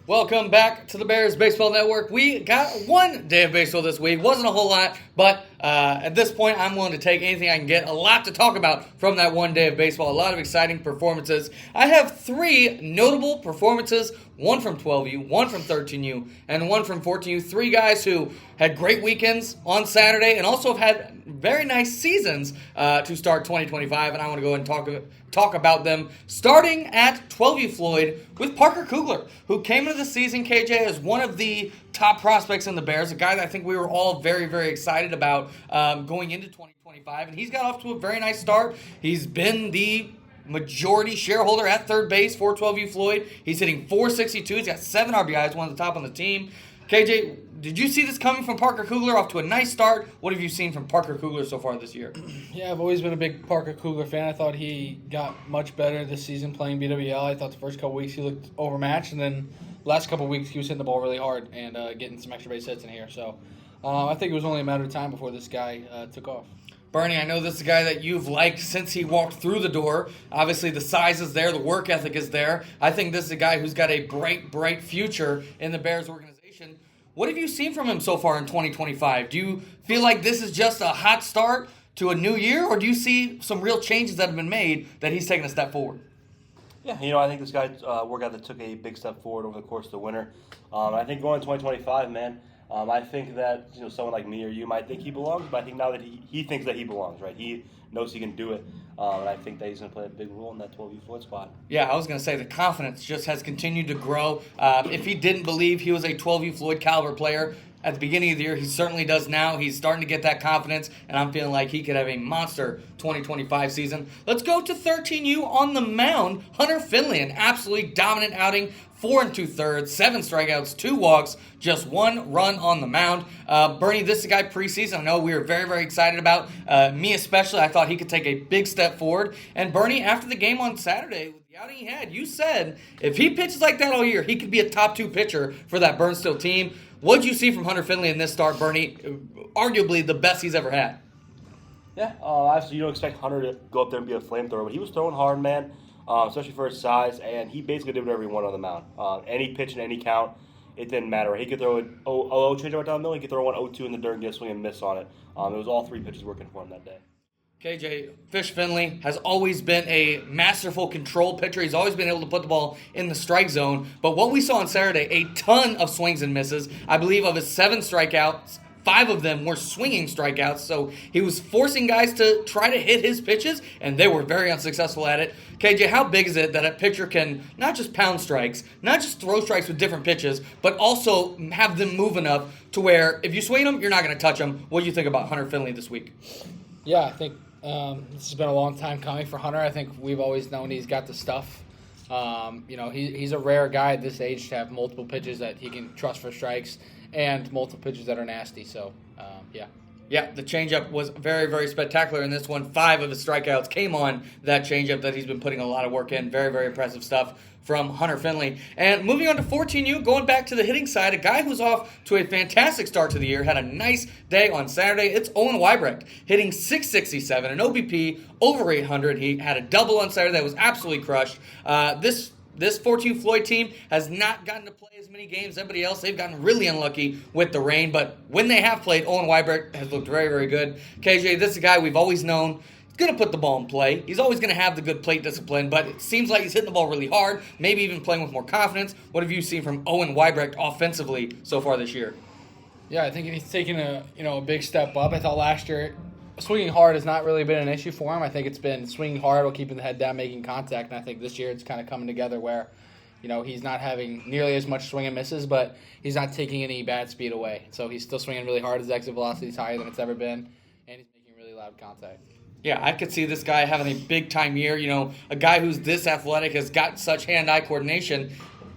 Welcome back to the Bears Baseball Network. We got one day of baseball this week. Wasn't a whole lot, but at this point, I'm willing to take anything I can get. A lot to talk about from that one day of baseball. A lot of exciting performances. I have three notable performances, one from 12U, one from 13U, and one from 14U. Three guys who had great weekends on Saturday and also have had very nice seasons to start 2025, and I want to go ahead and talk about them, starting at 12U Floyd with Parker Kugler, who came into the season, KJ, as one of the top prospects in the Bears, a guy that I think we were all very, very excited about going into 2025, and he's got off to a very nice start. He's been the majority shareholder at third base for 12U Floyd. He's hitting .462. He's got 7 RBIs, one of the top on the team. KJ, did you see this coming from Parker Kugler? Off to a nice start. What have you seen from Parker Kugler so far this year? Yeah, I've always been a big Parker Kugler fan. I thought he got much better this season playing BWL. I thought the first couple weeks he looked overmatched, and then last couple weeks he was hitting the ball really hard and getting some extra base hits in here. So I think it was only a matter of time before this guy took off. Bernie, I know this is a guy that you've liked since he walked through the door. Obviously, the size is there. The work ethic is there. I think this is a guy who's got a bright, bright future in the Bears organization. What have you seen from him so far in 2025? Do you feel like this is just a hot start to a new year, or do you see some real changes that have been made that he's taken a step forward? Yeah, I think this guy, we're a guy that took a big step forward over the course of the winter. I think going to 2025, man, I think that someone like me or you might think he belongs, but I think now that he thinks that he belongs, right? He knows he can do it, and I think that he's going to play a big role in that 12U Floyd spot. Yeah, I was going to say the confidence just has continued to grow. If he didn't believe he was a 12U Floyd caliber player at the beginning of the year, he certainly does now. He's starting to get that confidence, and I'm feeling like he could have a monster 2025 season. Let's go to 13U on the mound. Hunter Finley, an absolutely dominant outing. 4 2/3, 7 strikeouts, 2 walks, just 1 run on the mound. Bernie, this is a guy preseason I know we were very, very excited about. Me especially, I thought he could take a big step forward. And Bernie, after the game on Saturday, with the outing he had, you said if he pitches like that all year, he could be a top 2 pitcher for that Burnstill team. What did you see from Hunter Finley in this start, Bernie? Arguably the best he's ever had. Yeah, obviously you don't expect Hunter to go up there and be a flamethrower, but he was throwing hard, man. Especially for his size, and he basically did whatever he wanted on the mound. Any pitch and any count, it didn't matter. He could throw an 0-0 change right down the middle, he could throw one 0-2 in the dirt and get a swing and miss on it. It was all 3 pitches working for him that day. KJ, Fish Finley has always been a masterful control pitcher. He's always been able to put the ball in the strike zone. But what we saw on Saturday, a ton of swings and misses. I believe of his 7 strikeouts, 5 of them were swinging strikeouts, so he was forcing guys to try to hit his pitches, and they were very unsuccessful at it. KJ, how big is it that a pitcher can not just pound strikes, not just throw strikes with different pitches, but also have them move enough to where if you swing them, you're not going to touch them? What do you think about Hunter Finley this week? Yeah, I think this has been a long time coming for Hunter. I think we've always known he's got the stuff. He's a rare guy at this age to have multiple pitches that he can trust for strikes and multiple pitches that are nasty. So, yeah. Yeah, the changeup was very, very spectacular in this one. 5 of his strikeouts came on that changeup that he's been putting a lot of work in. Very, very impressive stuff from Hunter Finley. And moving on to 14U, going back to the hitting side, a guy who's off to a fantastic start to the year, had a nice day on Saturday. It's Owen Weibrecht, hitting .667, an OBP over 800. He had a double on Saturday that was absolutely crushed. This 14U Floyd team has not gotten to play as many games as everybody else. They've gotten really unlucky with the rain, but when they have played, Owen Weibrecht has looked very, very good. KJ, this is a guy we've always known. He's going to put the ball in play. He's always going to have the good plate discipline, but it seems like he's hitting the ball really hard, maybe even playing with more confidence. What have you seen from Owen Weibrecht offensively so far this year? Yeah, I think he's taken a big step up. I thought last year swinging hard has not really been an issue for him. I think it's been swinging hard while keeping the head down, making contact, and I think this year it's kind of coming together where he's not having nearly as much swing and misses, but he's not taking any bad speed away. So he's still swinging really hard. His exit velocity is higher than it's ever been, and he's making really loud contact. Yeah, I could see this guy having a big-time year. A guy who's this athletic has got such hand-eye coordination.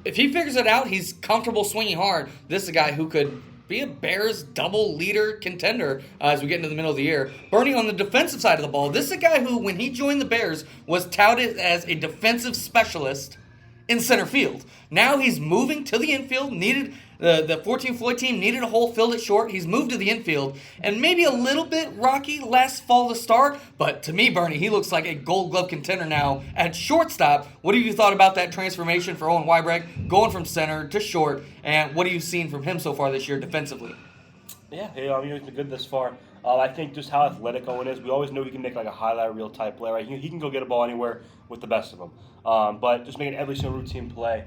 If he figures it out, he's comfortable swinging hard. This is a guy who could be a Bears double leader contender as we get into the middle of the year. Bernie, on the defensive side of the ball, this is a guy who, when he joined the Bears, was touted as a defensive specialist in center field. Now he's moving to the infield, needed The 14 Floyd team needed a hole, filled it short. He's moved to the infield, and maybe a little bit rocky last fall to start. But to me, Bernie, he looks like a Gold Glove contender now at shortstop. What have you thought about that transformation for Owen Weibrecht, going from center to short, and what have you seen from him so far this year defensively? Yeah, he's been good this far. I think just how athletic Owen is, we always know he can make like a highlight reel type play, right? He can go get a ball anywhere with the best of them. But just making every single routine play,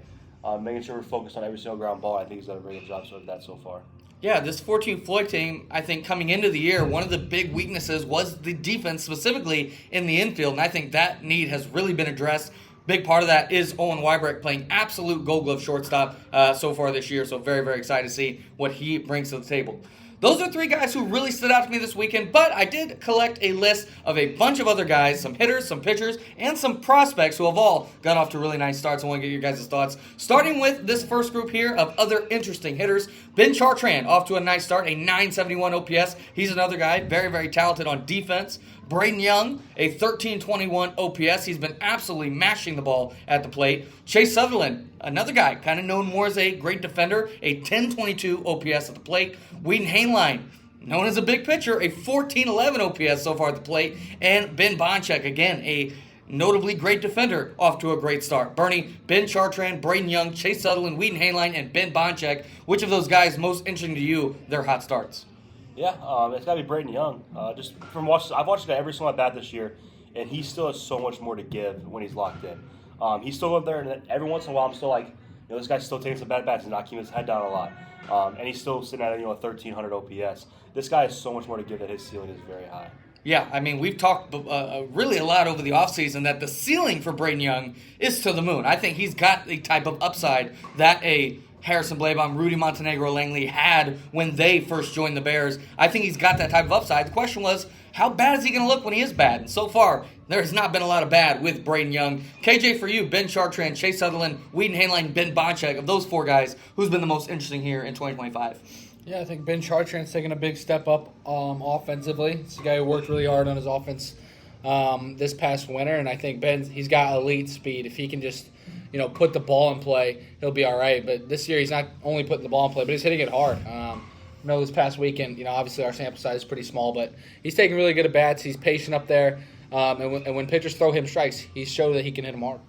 making sure we're focused on every single ground ball, I think he's done a very good job of that so far. Yeah, this 14 Floyd team, I think coming into the year, one of the big weaknesses was the defense, specifically in the infield, and I think that need has really been addressed. Big part of that is Owen Weibrecht playing absolute Gold Glove shortstop so far this year, so very, very excited to see what he brings to the table. Those are three guys who really stood out to me this weekend, but I did collect a list of a bunch of other guys, some hitters, some pitchers, and some prospects who have all got off to really nice starts. I want to get your guys' thoughts. Starting with this first group here of other interesting hitters, Ben Chartrand off to a nice start, a 971 OPS. He's another guy, very, very talented on defense. Braden Young, a 1321 OPS. He's been absolutely mashing the ball at the plate. Chase Sutherland, another guy, kind of known more as a great defender, a 1022 OPS at the plate. Whedon Hainline, known as a big pitcher, a 1411 OPS so far at the plate. And Ben Bonchek, again, a notably great defender, off to a great start. Bernie, Ben Chartrand, Braden Young, Chase Sutherland, Whedon Hainline, and Ben Bonchek. Which of those guys most interesting to you, their hot starts? Yeah, it's got to be Braden Young. Just from I've watched every single at bat this year, and he still has so much more to give when he's locked in. He's still up there, and every once in a while, I'm still like, this guy's still taking some bad bats and not keeping his head down a lot. And he's still sitting at a 1300 OPS. This guy has so much more to give that his ceiling is very high. Yeah, I mean, we've talked really a lot over the offseason that the ceiling for Braden Young is to the moon. I think he's got the type of upside that a Harrison Blaibom, Rudy Montenegro Langley had when they first joined the Bears. I think he's got that type of upside. The question was, how bad is he going to look when he is bad? And so far, there has not been a lot of bad with Braden Young. KJ, for you, Ben Chartrand, Chase Sutherland, Whedon Hainline, Ben Bonchek, of those four guys, who's been the most interesting here in 2025? Yeah, I think Ben Chartrand's taking a big step up offensively. He's a guy who worked really hard on his offense this past winter, and I think he's got elite speed. If he can just put the ball in play, he'll be all right. But this year, he's not only putting the ball in play, but he's hitting it hard. I know this past weekend, obviously our sample size is pretty small, but he's taking really good at bats. He's patient up there, and when pitchers throw him strikes, he showed that he can hit them hard.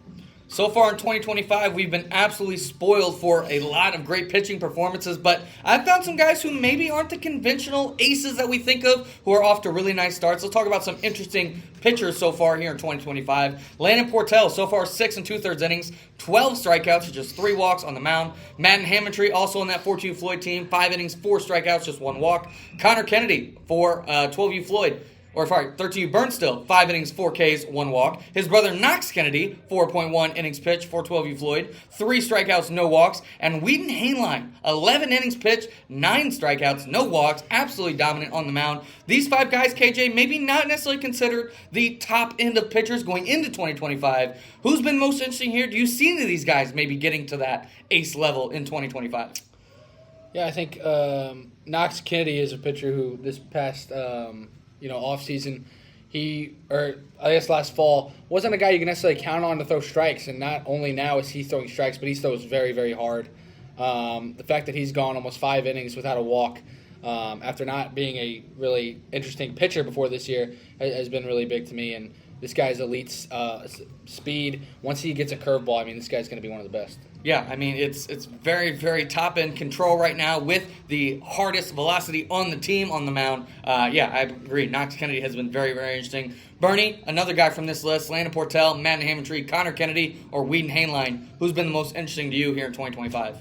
So far in 2025, we've been absolutely spoiled for a lot of great pitching performances, but I've found some guys who maybe aren't the conventional aces that we think of who are off to really nice starts. Let's talk about some interesting pitchers so far here in 2025. Landon Portell, so far 6 2/3 innings, 12 strikeouts, just 3 walks on the mound. Madden Hammontree, also on that 14 Floyd team, 5 innings, 4 strikeouts, just 1 walk. Connor Kennedy for 12U Floyd. 13U Burnstill, 5 innings, 4 Ks, 1 walk. His brother Knox Kennedy, 4.1 innings pitched for 12U Floyd, 3 strikeouts, no walks. And Whedon Hainline, 11 innings pitched, 9 strikeouts, no walks, absolutely dominant on the mound. These 5 guys, KJ, maybe not necessarily considered the top end of pitchers going into 2025. Who's been most interesting here? Do you see any of these guys maybe getting to that ace level in 2025? Yeah, I think Knox Kennedy is a pitcher who this past offseason, last fall, wasn't a guy you can necessarily count on to throw strikes. And not only now is he throwing strikes, but he throws very, very hard. The fact that he's gone almost 5 innings without a walk after not being a really interesting pitcher before this year has been really big to me. And this guy's elite speed. Once he gets a curveball, this guy's going to be one of the best. Yeah, it's very, very top-end control right now with the hardest velocity on the team on the mound. I agree. Knox Kennedy has been very, very interesting. Bernie, another guy from this list, Landon Portell, Madden Hammontree, Connor Kennedy, or Whedon Hainline. Who's been the most interesting to you here in 2025?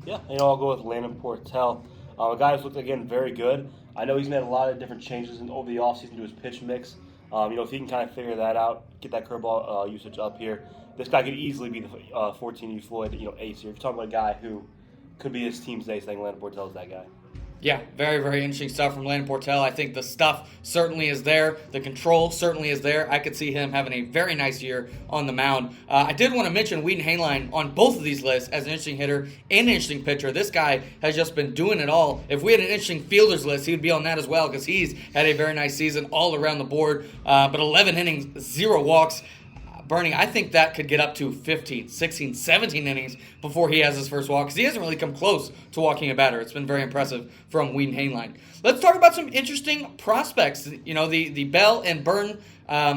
Yeah, I'll go with Landon Portell. A guy who's looked, again, very good. I know he's made a lot of different changes over the offseason to his pitch mix. If he can kind of figure that out, get that curveball usage up here, this guy could easily be the 14U Floyd, ace here. If you're talking about a guy who could be his team's ace, I think Landon Portell is that guy. Yeah, very, very interesting stuff from Landon Portell. I think the stuff certainly is there. The control certainly is there. I could see him having a very nice year on the mound. I did want to mention Whedon Hainline on both of these lists as an interesting hitter and an interesting pitcher. This guy has just been doing it all. If we had an interesting fielders list, he would be on that as well because he's had a very nice season all around the board. But 11 innings, 0 walks. Bernie, I think that could get up to 15, 16, 17 innings before he has his first walk because he hasn't really come close to walking a batter. It's been very impressive from Whedon Hainline. Let's talk about some interesting prospects. You know, the Bell and Burn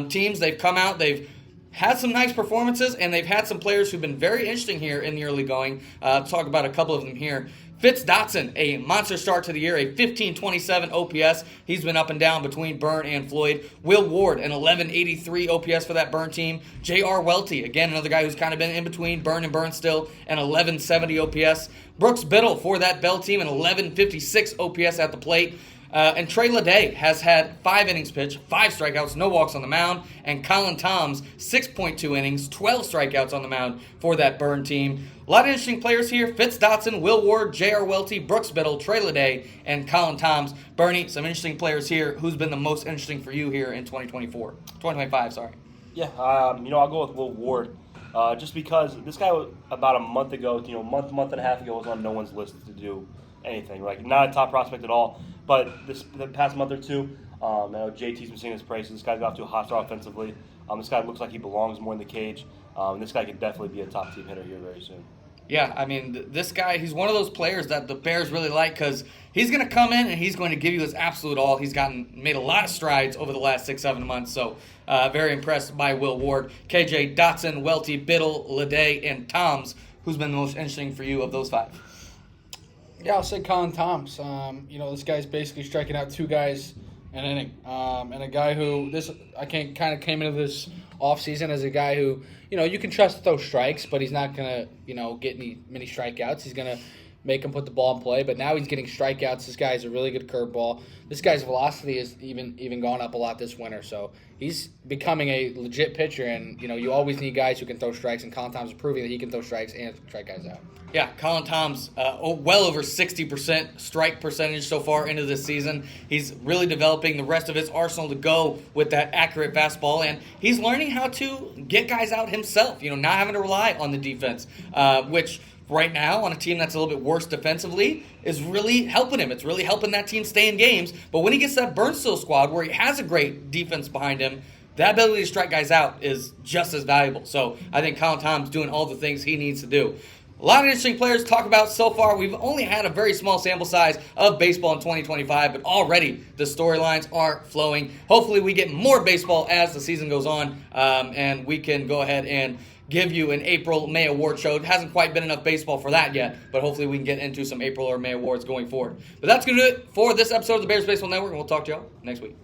teams, they've come out, they've had some nice performances, and they've had some players who've been very interesting here in the early going. Talk about a couple of them here. Fitz Dotson, a monster start to the year, a 1527 OPS. He's been up and down between Burn and Floyd. Will Ward, an 1183 OPS for that Burn team. J.R. Welty, again, another guy who's kind of been in between Burn and Burn still, an 1170 OPS. Brooks Biddle for that Bell team, an 1156 OPS at the plate. And Trey Lede has had 5 innings pitched, 5 strikeouts, no walks on the mound. And Colin Toms, 6.2 innings, 12 strikeouts on the mound for that Burn team. A lot of interesting players here. Fitz Dotson, Will Ward, J.R. Welty, Brooks Biddle, Trey Lede, and Colin Toms. Bernie, some interesting players here. Who's been the most interesting for you here in 2025, sorry. Yeah, I'll go with Will Ward. Just because this guy about a month ago, month and a half ago was on no one's list to do anything. Like, not a top prospect at all. But the past month or two, I know JT's been singing his praises. This guy's got off to a hot start offensively. This guy looks like he belongs more in the cage. And this guy could definitely be a top team hitter here very soon. Yeah, I mean, this guy, he's one of those players that the Bears really like because he's going to come in and he's going to give you his absolute all. He's made a lot of strides over the last 6-7 months, so very impressed by Will Ward. KJ, Dotson, Welty, Biddle, Lede, and Toms. Who's been the most interesting for you of those 5? Yeah, I'll say Colin Toms. This guy's basically striking out 2 guys an inning. And a guy who kind of came into this offseason as a guy who, you can trust to throw strikes, but he's not going to, get many strikeouts. He's going to make him put the ball in play, but now he's getting strikeouts. This guy's a really good curveball. This guy's velocity has even gone up a lot this winter, so he's becoming a legit pitcher, and, you always need guys who can throw strikes, and Colin Toms is proving that he can throw strikes and strike guys out. Yeah, Colin Toms, well over 60% strike percentage so far into this season. He's really developing the rest of his arsenal to go with that accurate fastball, and he's learning how to get guys out himself, not having to rely on the defense, which right now on a team that's a little bit worse defensively is really helping him. It's really helping that team stay in games, but when he gets that Burnstill squad where he has a great defense behind him, that ability to strike guys out is just as valuable. So I think Colin Toms doing all the things he needs to do. A lot of interesting players to talk about so far. We've only had a very small sample size of baseball in 2025, but already the storylines are flowing. Hopefully we get more baseball as the season goes on, and we can go ahead and give you an April, May award show. It hasn't quite been enough baseball for that yet, but hopefully we can get into some April or May awards going forward. But that's going to do it for this episode of the Bears Baseball Network, and we'll talk to y'all next week.